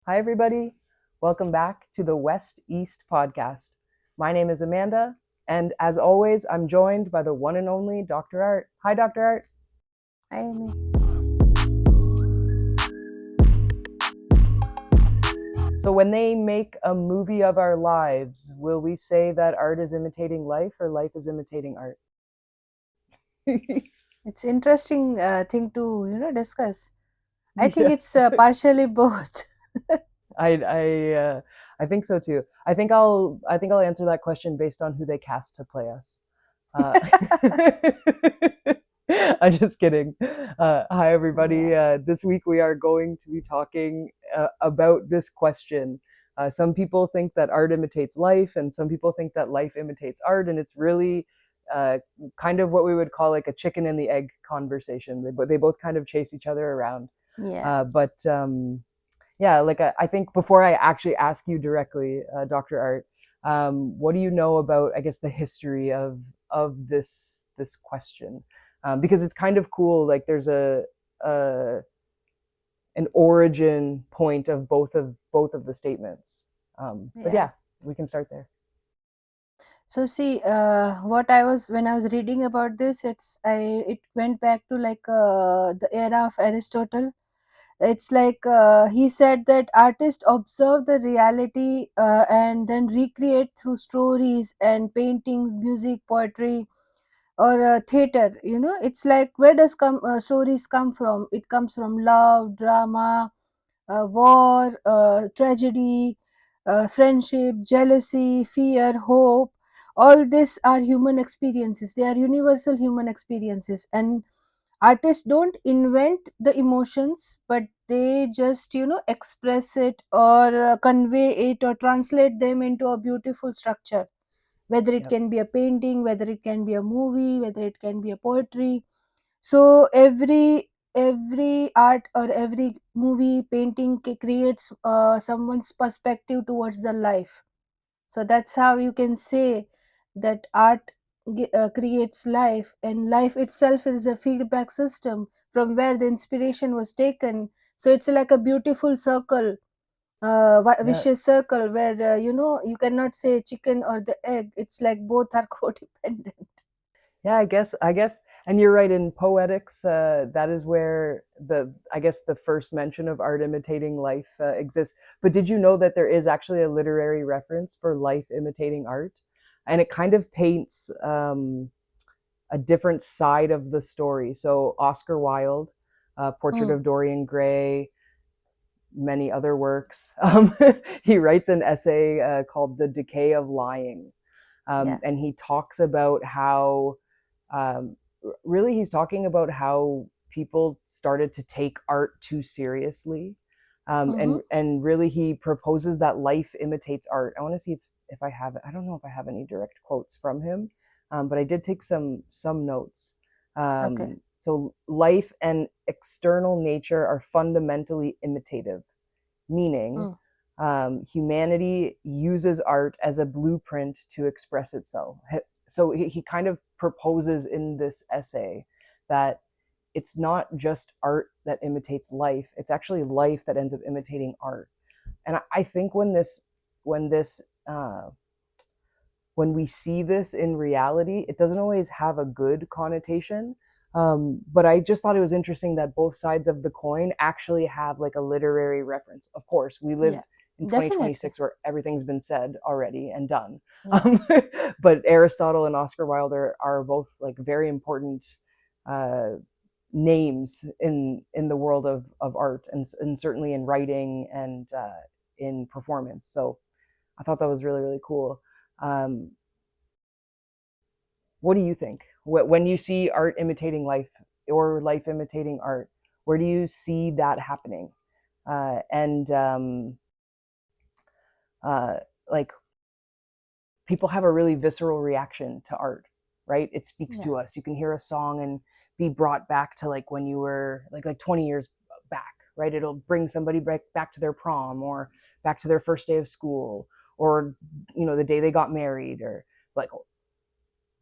Hi, everybody. Welcome back to the West East podcast. My name is Amanda, and as always, I'm joined by the one and only Dr. Art. Hi, Dr. Art. Hi, Amy. So, when they make a movie of our lives, will we say that art is imitating life or life is imitating art? It's interesting thing to discuss. I think it's partially both. I I uh, I think so too. I think I'll answer that question based on who they cast to play us. Uh, I'm just kidding. Hi Yeah, everybody. This week we are going to be talking about this question. Some people think that art imitates life, and some people think that life imitates art, and it's really uh, kind of what we would call like a chicken and the egg conversation. But they both kind of chase each other around. yeah. But Yeah, like I think before I actually ask you directly, Dr. Art, what do you know about, I guess, the history of this question? Because it's kind of cool. Like there's a an origin point of both of the statements. But Yeah. yeah, we can start there. So see, what I was when I was reading about this, it went back to like the era of Aristotle. It's like he said that artists observe the reality and then recreate through stories and paintings, music, poetry, or theater. It's like where does stories come from? It comes from love, drama, war, tragedy, friendship, jealousy, fear, hope. All these are human experiences. They are universal human experiences, and artists don't invent the emotions, but they just express it or convey it or translate them into a beautiful structure, whether it Yep. can be a painting, whether it can be a movie, whether it can be a poetry. So every art or every movie painting creates someone's perspective towards the life. So that's how you can say that art creates life, and life itself is a feedback system from where the inspiration was taken. So it's like a beautiful circle, Yeah. vicious circle where you cannot say chicken or the egg. It's like both are codependent. Yeah, I guess, and you're right. In poetics, that is where I guess, the first mention of art imitating life exists. But did you know that there is actually a literary reference for life imitating art, and it kind of paints a different side of the story. So Oscar Wilde, Portrait Mm, of Dorian Gray, many other works. He writes an essay called "The Decay of Lying," yeah. and he talks about how um, really he's talking about how people started to take art too seriously, Mm-hmm. and really he proposes that life imitates art. I want to see if I have it. I don't know if I have any direct quotes from him, but I did take some notes. Okay. So life and external nature are fundamentally imitative, meaning Mm, humanity uses art as a blueprint to express itself. So he kind of proposes in this essay that it's not just art that imitates life; it's actually life that ends up imitating art. And I think when this uh, when we see this in reality, it doesn't always have a good connotation. But I just thought it was interesting that both sides of the coin actually have like a literary reference. Of course, we live yeah. in Definitely. 2026 where everything's been said already and done. Yeah. Um, but Aristotle and Oscar Wilde are both like very important uh, names in the world of art, and certainly in writing and in performance. So I thought that was really, really cool. Um, what do you think when you see art imitating life or life imitating art? Where do you see that happening? And uh, like people have a really visceral reaction to art, right? It speaks Yeah. to us. You can hear a song and be brought back to like when you were like 20 years back, right? It'll bring somebody back to their prom, or back to their first day of school, or the day they got married, or like,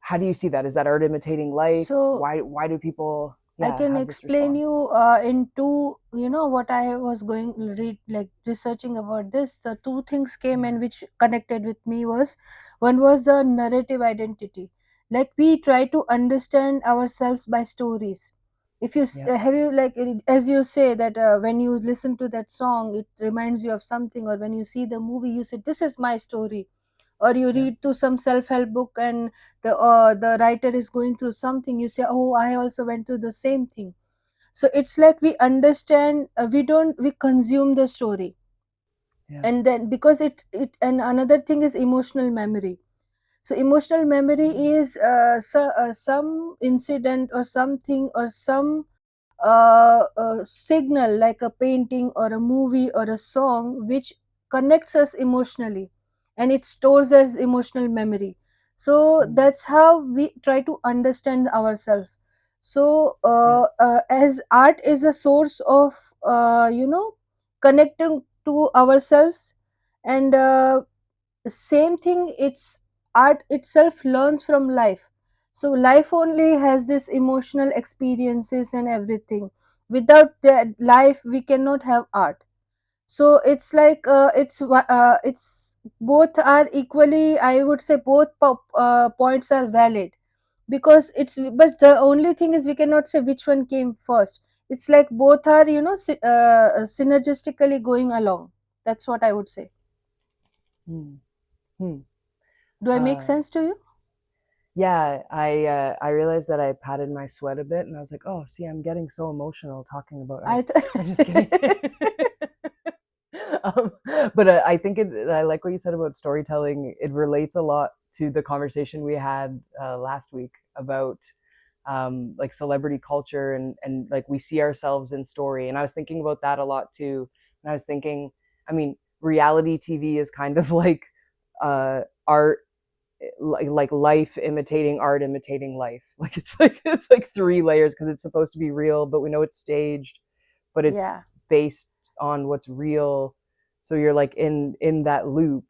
how do you see that? Is that art imitating life? So Why do people? I Yeah, can have this explain response. you in two, what I was going read like researching about this. The two things came Yeah, and which connected with me was, one was the narrative identity. Like we try to understand ourselves by stories. If you yeah, have you like as you say that when you listen to that song, it reminds you of something, or when you see the movie, you say this is my story, or you yeah, read to some self-help book and the writer is going through something, you say, oh, I also went through the same thing. So it's like we understand, we consume the story. yeah, And then because it and another thing is emotional memory. So emotional memory mm, is some incident or something or some signal, like a painting or a movie or a song, which connects us emotionally, and it stores as emotional memory. So mm, that's how we try to understand ourselves. So yeah, as art is a source of connecting to ourselves, and same thing, it's art itself learns from life. So life only has this emotional experiences and everything. Without that life we cannot have art. So it's like it's both are equally, I would say both points are valid, because it's, but the only thing is we cannot say which one came first. It's like both are synergistically going along. That's what I would say. mm, hmm. Do I make Uh, sense to you? yeah, I realized that I patted my sweat a bit, and I was like, oh, see, I'm getting so emotional talking about art. I I'm just kidding. um, but I think I like what you said about storytelling. It relates a lot to the conversation we had last week about like celebrity culture and like we see ourselves in story. And I was thinking about that a lot too. And I was thinking, I mean, reality TV is kind of like art, like life imitating art imitating life. Like it's like three layers because it's supposed to be real, but we know it's staged, but it's yeah. based on what's real. So you're like in that loop.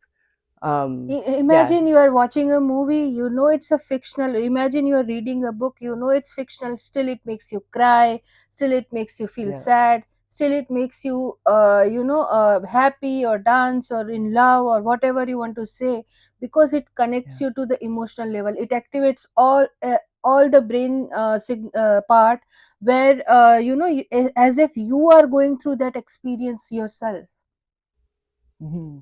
Yeah, Imagine you are watching a movie, you know it's a fictional. Imagine you are reading a book, you know it's fictional. Still, it makes you cry. Still, it makes you feel yeah, sad. Still, it makes you, happy or dance or in love or whatever you want to say, because it connects yeah. you to the emotional level. It activates all the brain part, where as if you are going through that experience yourself. Hmm.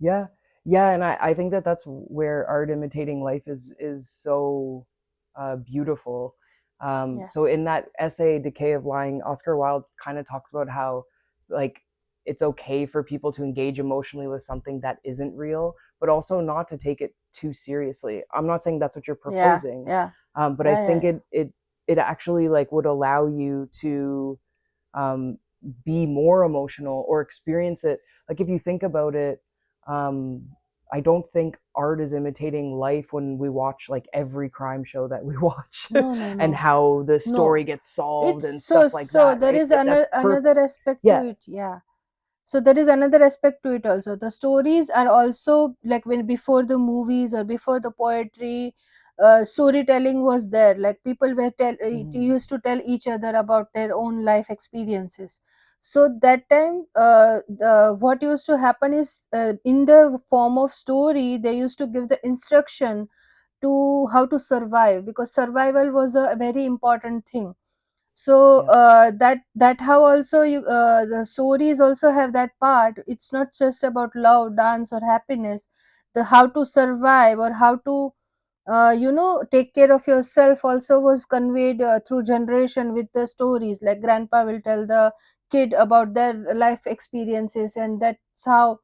Yeah, yeah, and I think that that's where art imitating life is so beautiful. Yeah, So in that essay, Decay of Lying, Oscar Wilde kind of talks about how like it's okay for people to engage emotionally with something that isn't real, but also not to take it too seriously. I'm not saying that's what you're yeah, proposing, yeah, but I yeah, yeah, think yeah. it actually like would allow you to um, be more emotional or experience it. Like if you think about it, um, I don't think art is imitating life when we watch like every crime show that we watch No, no, and no, how the no. story gets solved It's and stuff like so that, there right? is That's another aspect to yeah, it. Yeah. So there is another aspect to it also. The stories are also like when before the movies or before the poetry, storytelling was there. Like people were mm-hmm, used to tell each other about their own life experiences. So that time, what used to happen is, in the form of story, they used to give the instruction to how to survive, because survival was a very important thing. So yeah, that how also the stories also have that part. It's not just about love, dance or happiness. The how to survive or how to take care of yourself also was conveyed through generation with the stories. Like grandpa will tell the kid about their life experiences, and that's how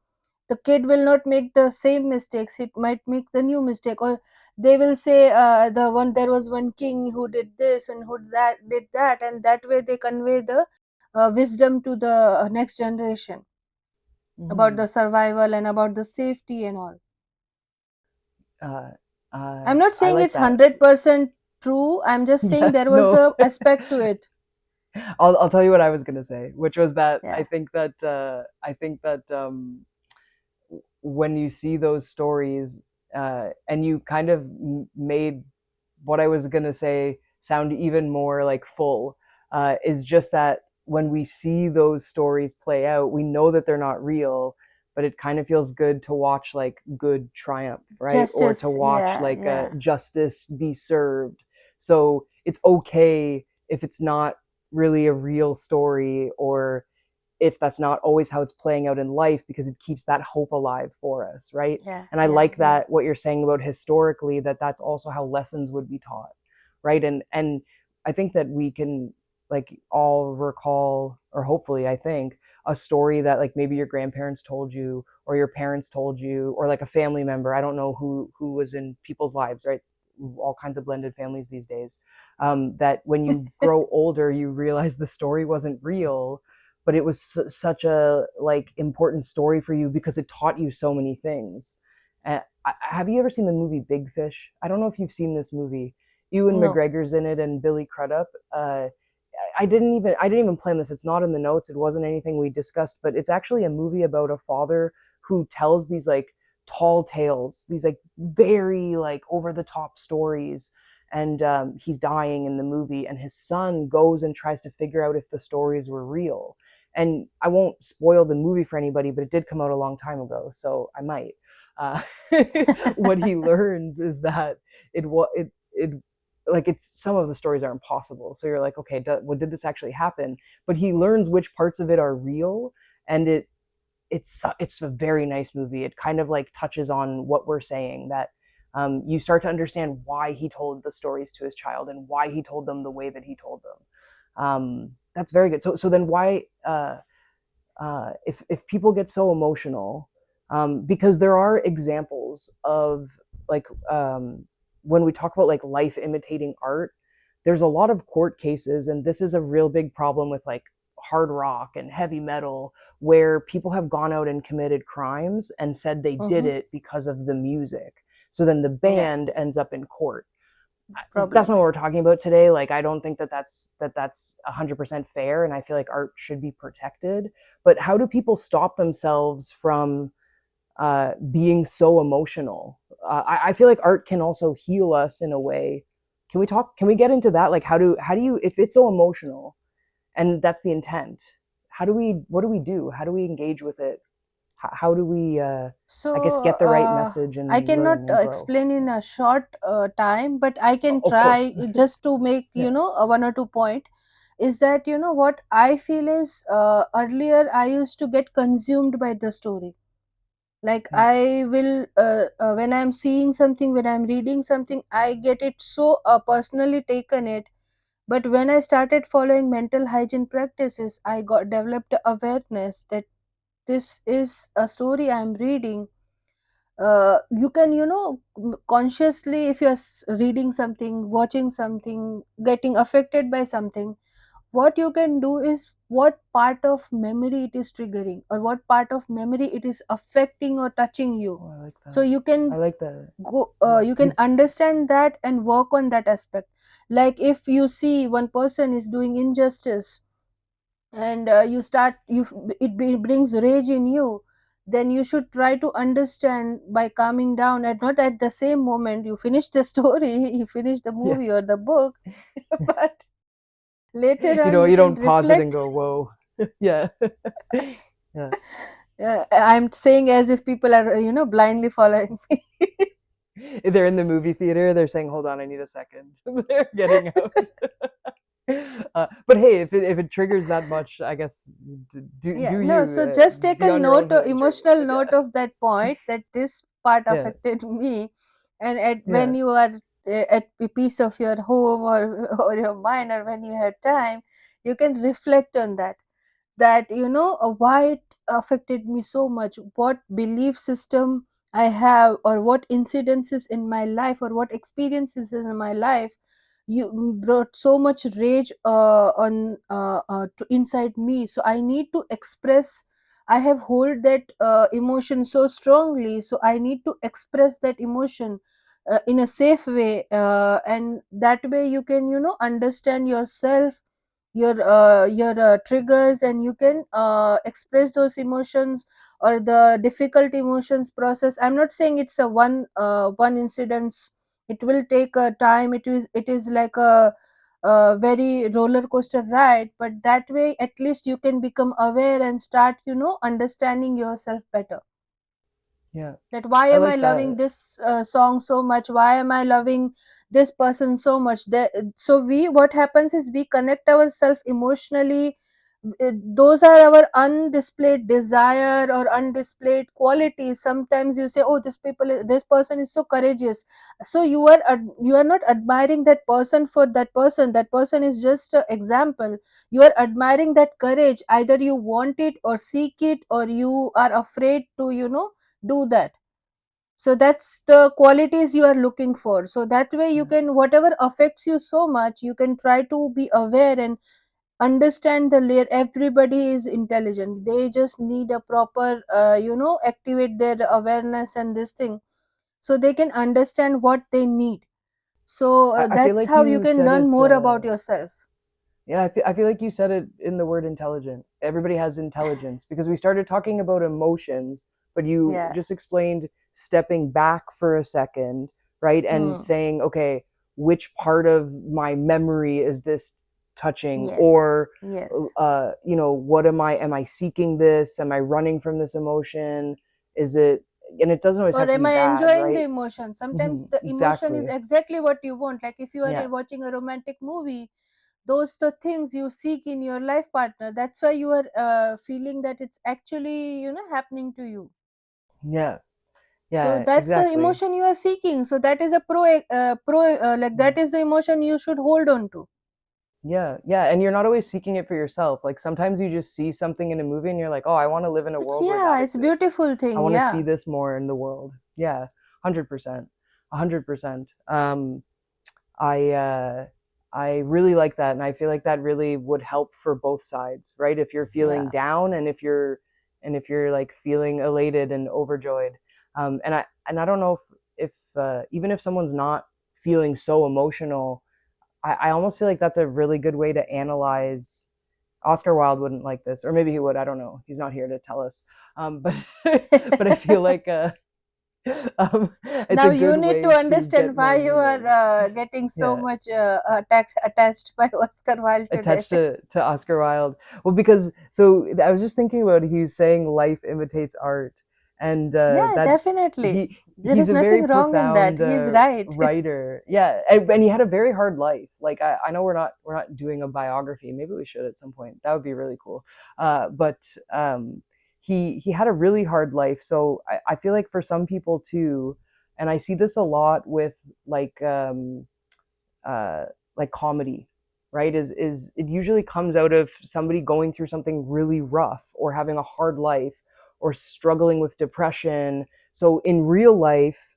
the kid will not make the same mistakes. It might make the new mistake, or they will say, the one there was one king who did this and who that did that, and that way they convey the wisdom to the next generation about mm-hmm. the survival and about the safety and all. uh, I'm not I saying like it's that. 100% true. I'm just saying Yeah, there was no. a aspect to it. I'll tell you what I was gonna say, which was that Yeah, I think that when you see those stories and you kind of made what I was gonna say sound even more like full. is just that when we see those stories play out, we know that they're not real, but it kind of feels good to watch like good triumph, right? Or to Justice, watch yeah, like yeah, justice be served. So it's okay if it's not really a real story, or if that's not always how it's playing out in life, because it keeps that hope alive for us, right? yeah, And I yeah, like yeah. that what you're saying about historically, that that's also how lessons would be taught, right? And I think that we can like all recall, or hopefully I think, a story that like maybe your grandparents told you or your parents told you, or like a family member. I don't know who was in people's lives, right? All kinds of blended families these days. That when you grow older you realize the story wasn't real, but it was such a like important story for you because it taught you so many things. Have you ever seen the movie Big Fish? I don't know if you've seen this movie. Ewan No. McGregor's in it and Billy Crudup. I didn't even plan this. It's not in the notes. It wasn't anything we discussed, but it's actually a movie about a father who tells these like tall tales, these like very like over the top stories. And he's dying in the movie, and his son goes and tries to figure out if the stories were real. And I won't spoil the movie for anybody, but it did come out a long time ago, so I might. Uh, what he learns is that it like it's some of the stories are impossible. So you're like, okay, did this actually happen? But he learns which parts of it are real, and it's a very nice movie. It kind of like touches on what we're saying, that you start to understand why he told the stories to his child and why he told them the way that he told them. That's very good. So then why if people get so emotional, because there are examples of like when we talk about like life imitating art, there's a lot of court cases, and this is a real big problem with like hard rock and heavy metal, where people have gone out and committed crimes and said they did Mm-hmm. it because of the music. So then the Yeah, band ends up in court. That's not what problematic. we're talking about today. Like, I don't think that that's 100% fair, and I feel like art should be protected. But how do people stop themselves from being so emotional? I feel like art can also heal us in a way. Can we talk? Can we get into that? Like, how do you if it's so emotional and that's the intent? What do we do? How do we engage with it? How do we I guess So get the right message I and cannot learn and grow? explain in a short time, but I can Of course. try just to make Yeah. one or two point. Is that what I feel is earlier I used to get consumed by the story. Like Mm. I will when I'm seeing something, when I'm reading something, I get it so personally taken it. But when I started following mental hygiene practices, I got developed awareness that this is a story I'm reading. You can consciously, if you're reading something, watching something, getting affected by something, what you can do is what part of memory it is triggering, or what part of memory it is affecting or touching you. Oh, I like So that. you I can like that. go Yeah. you can You understand that and work on that aspect. Like if you see one person is doing injustice, and you start you brings rage in you, then you should try to understand by calming down, and not at the same moment you finish the story, you finish the yeah. movie or the book, but later You on don't you you can don't pause it and reflect. go, "Whoa." Yeah. Yeah. I'm saying as if people are blindly following me. If they're in the movie theater, they're saying, "Hold on, I need a second." They're getting out. But hey, if it triggers that much, I guess do Yeah, do no, you so just take be a on your own note, journey. emotional But note yeah, of that point, that this part yeah, affected me. And at when yeah. you are at a piece of your home, or or your mind, or when you have time, you can reflect on that, why it affected me so much, what belief system I have, or what incidences in my life, or what experiences in my life you brought so much rage on to inside me. So I need to express, I have hold that emotion so strongly, so I need to express that emotion in a safe way, and that way you can understand yourself, your triggers, and you can express those emotions, or the difficult emotions process. I'm not saying it's a one incidents, it will take a time, it is like a very roller coaster ride, but that way at least you can become aware and start, understanding yourself better. Yeah, That why I am I like loving that. this song so much, why am I loving this person so much. So we, what happens is, we connect ourselves emotionally. Those are our undisplayed desire or undisplayed qualities. Sometimes you say, oh, this person is so courageous. So you are not admiring that person for that person. That person is just an example. You are admiring that courage. Either you want it or seek it, or you are afraid to, do that. So that's the qualities you are looking for. So that way you Yeah. can, whatever affects you so much, you can try to be aware and understand the layer. Everybody is intelligent, they just need a proper activate their awareness and this thing, so they can understand what they need. So I feel that's like how you you can said learn it. more about yourself. Yeah, I feel like you said it in the word intelligent. Everybody has intelligence because we started talking about emotions, but you Yeah. just explained stepping back for a second, right? And Hmm. saying, okay, which part of my memory is this touching? Yes. Or, Yes. what am I seeking this? Am I running from this emotion? Is it, and it doesn't always Or have to am be I bad, enjoying the right? emotion? Sometimes Mhm, the emotion is exactly. exactly what you want. Like if you are Yeah. watching a romantic movie, those the things you seek in your life partner. That's why you are feeling that it's actually, happening to you. Yeah. So Yeah, that's the exactly. emotion you are seeking. So that is a like Mm. that is the emotion you should hold on to. Yeah, yeah, and you're not always seeking it for yourself. Like sometimes you just see something in a movie and you're like, "Oh, I want to live in a It's, world where that yeah, it's exists. beautiful I thing. want to see Yeah. this more in the world." Yeah, 100%. 100%. I I really like that, and I feel like that really would help for both sides, right? If you're feeling Yeah. down, and if you're like feeling elated and overjoyed. And I don't know if even if someone's not feeling so emotional, I almost feel like that's a really good way to analyze. Oscar Wilde wouldn't like this, or maybe he would. I don't know. He's not here to tell us. But but I feel like it's Now a you good need to way to get understand why more you are meaning. getting so Yeah, much attached by Oscar Wilde today. attached to Oscar Wilde. Well, because so I was just thinking about he's saying life imitates art, and Yeah, that definitely. There he's is a very nothing wrong in that. profound He is right. writer. Yeah, and he had a very hard life. Like I know we're not doing a biography. Maybe we should at some point. That would be really cool. But he had a really hard life. So I feel like for some people too, and I see this a lot with like uh, like comedy, right? Is it usually comes out of somebody going through something really rough or having a hard life or struggling with depression. So in real life,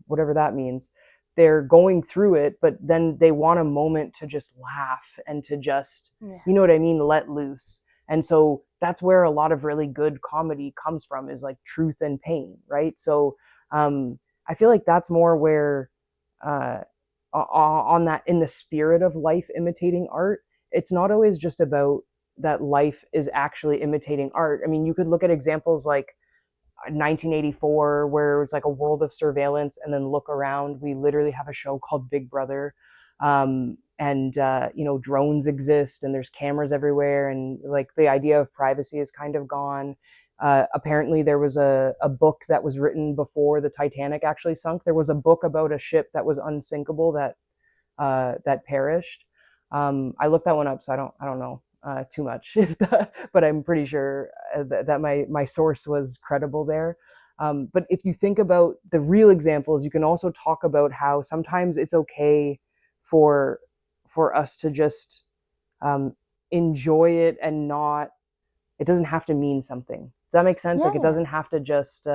whatever that means, they're going through it, but then they want a moment to just laugh and to just, Yeah. you know what I mean, let loose. And so that's where a lot of really good comedy comes from, is like truth and pain, right? So I feel like that's more where uh, on that, in the spirit of life imitating art, it's not always just about that life is actually imitating art. I mean, you could look at examples like 1984 where it's like a world of surveillance, and then look around, we literally have a show called Big Brother. And drones exist and there's cameras everywhere, and like the idea of privacy is kind of gone. Apparently there was a book that was written before the Titanic actually sunk. There was a book about a ship that was unsinkable that perished. I looked that one up, so I don't know too much, but I'm pretty sure that my source was credible there. But if you think about the real examples, you can also talk about how sometimes it's okay for for us to just um, enjoy it and not. It doesn't have to mean something. Does that make sense? Yeah, Like it yeah. doesn't have to just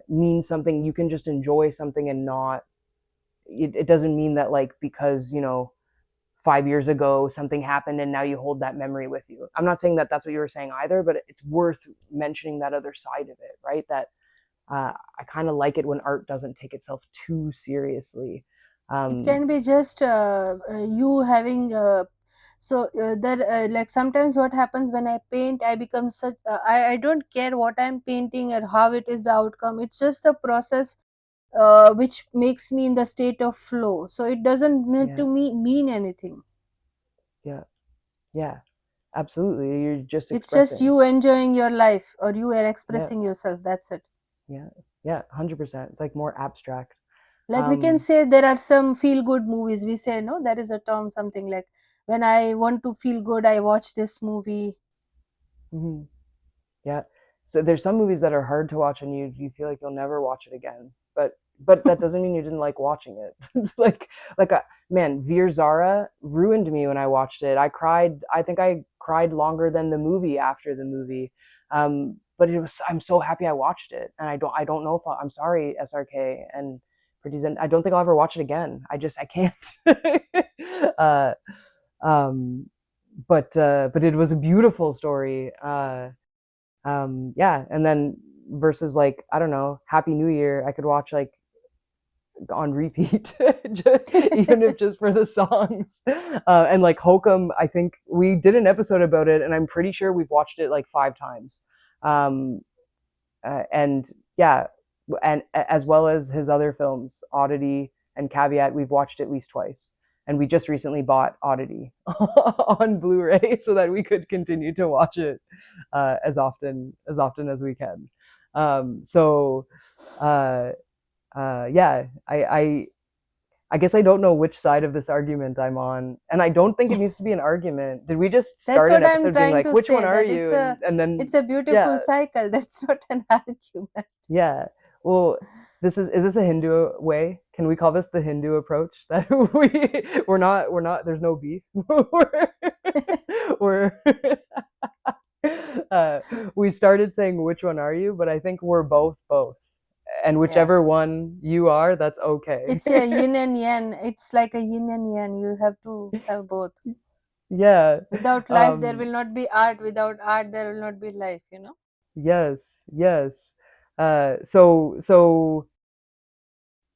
mean something. You can just enjoy something and not. It doesn't mean that like because 5 years ago something happened and now you hold that memory with you. I'm not saying that that's what you were saying either, but it's worth mentioning that other side of it, right? That I kind of like it when art doesn't take itself too seriously. It um can be just you having there like sometimes what happens when I paint, I become such I don't care what I'm painting or how it is the outcome. It's just the process. which makes me in the state of flow. So it doesn't need Yeah. to mean anything. Yeah. Yeah. Absolutely. You're just It's just expressing. you enjoying your life, or you are Yeah. expressing yourself. That's it. Yeah. Yeah. 100%. It's like more abstract. Like we can Um, say there are some feel good movies. We say, no, there is a term, something like, when I want to feel good, I watch this movie. mhm. Yeah. So there's some movies that are hard to watch and you feel like you'll never watch it again. But that doesn't mean you didn't like watching it. Like man, Veer Zara ruined me when I watched it. I think I cried longer than the movie after the movie. But I'm so happy I watched it. And I don't know if I'm sorry, SRK and Pretty Zen. I don't think I'll ever watch it again. I can't. uh um but it was a beautiful story. Yeah, and then versus like I don't know, Happy New Year, I could watch like on repeat, even if just for the songs. And like Hokum, I think we did an episode about it, and I'm pretty sure we've watched it like 5 times. Um, and yeah, and as well as his other films, Oddity and Caveat, we've watched at least twice. And we just recently bought Oddity on Blu-ray so that we could continue to watch it as often as we can. So uh, yeah, I guess I don't know which side of this argument I'm on, and I don't think it needs to be an argument. Did we just That's start an what I'm episode being trying like, to "Which one say, are that you?" and it's then a beautiful yeah, cycle. That's not an argument. yeah. Well, is this a Hindu way? Can we call this the Hindu approach? That we're not there's no beef. we're uh, we started saying which one are you, but I think we're both. And Yeah. whichever one you are, that's okay. It's a yin and yang. It's like a yin and yang. You have to have both. Yeah. Without life, there Um will not be art. Without art, there will not be life, yes, yes. So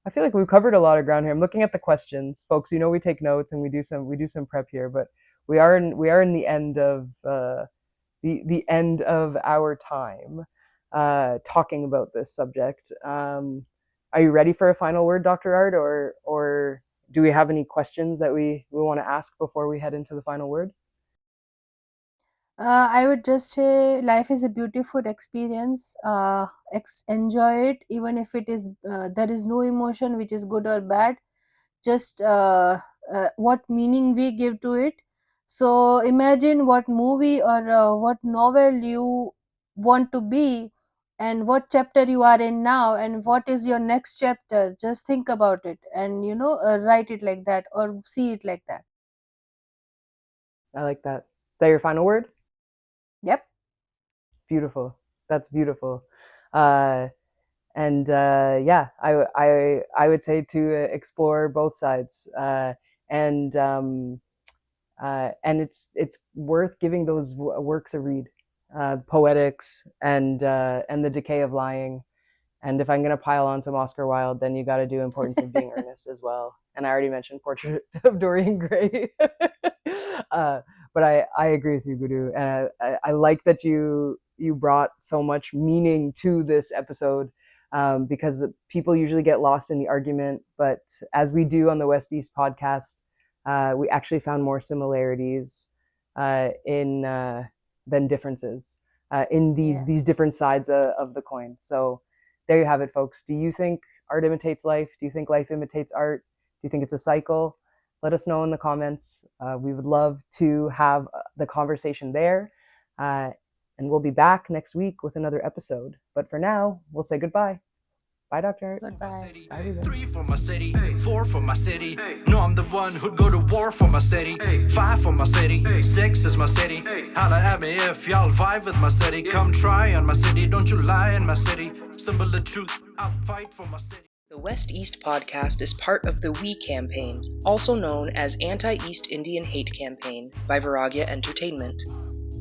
I feel like we've covered a lot of ground here. I'm looking at the questions, folks. You know, we take notes and we do some prep here, but we are in the end of the end of our time talking about this subject. Are you ready for a final word, Dr. Art, or do we have any questions that we want to ask before we head into the final word? I would just say life is a beautiful experience. Enjoy it, even if it is there is no emotion which is good or bad. Just what meaning we give to it. So imagine what movie or what novel you want to be, and what chapter you are in now, and what is your next chapter. Just think about it, and write it like that, or see it like that. I like that. Is that your final word? Yep. Beautiful. That's beautiful. Uh, and yeah, I would say to explore both sides, and it's worth giving those works a read, Poetics and The Decay of Lying. And if I'm going to pile on some Oscar Wilde, then you got to do Importance of Being Earnest as well. And I already mentioned Portrait of Dorian Gray. uh, but I agree with you, Guru. And I like that you brought so much meaning to this episode, because people usually get lost in the argument. But as we do on the West East podcast, we actually found more similarities in than differences in these Yeah. these different sides of the coin. So there you have it, folks. Do you think art imitates life? Do you think life imitates art? Do you think it's a cycle? Let us know in the comments. We would love to have the conversation there. Uh, and we'll be back next week with another episode. But for now, we'll say goodbye. Bye, Dr. Art. Goodbye. Bye, everybody. 3 for my city, 4 for my city. No, I'm the one who'd go to war for my city. 5 for my city, 6 is my city. Holla at me if y'all vibe with my city. Come try on my city, don't you lie in my city. Symbol of truth, I'll fight for my city. The West East podcast is part of the We campaign, also known as Anti-East Indian Hate Campaign by Viragya Entertainment.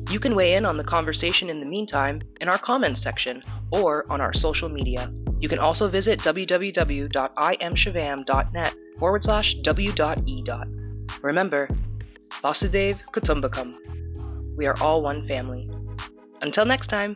You can weigh in on the conversation in the meantime in our comments section or on our social media. You can also visit www.imshivam.net/w.e. Remember, Vasudev Kutumbakam. We are all one family. Until next time.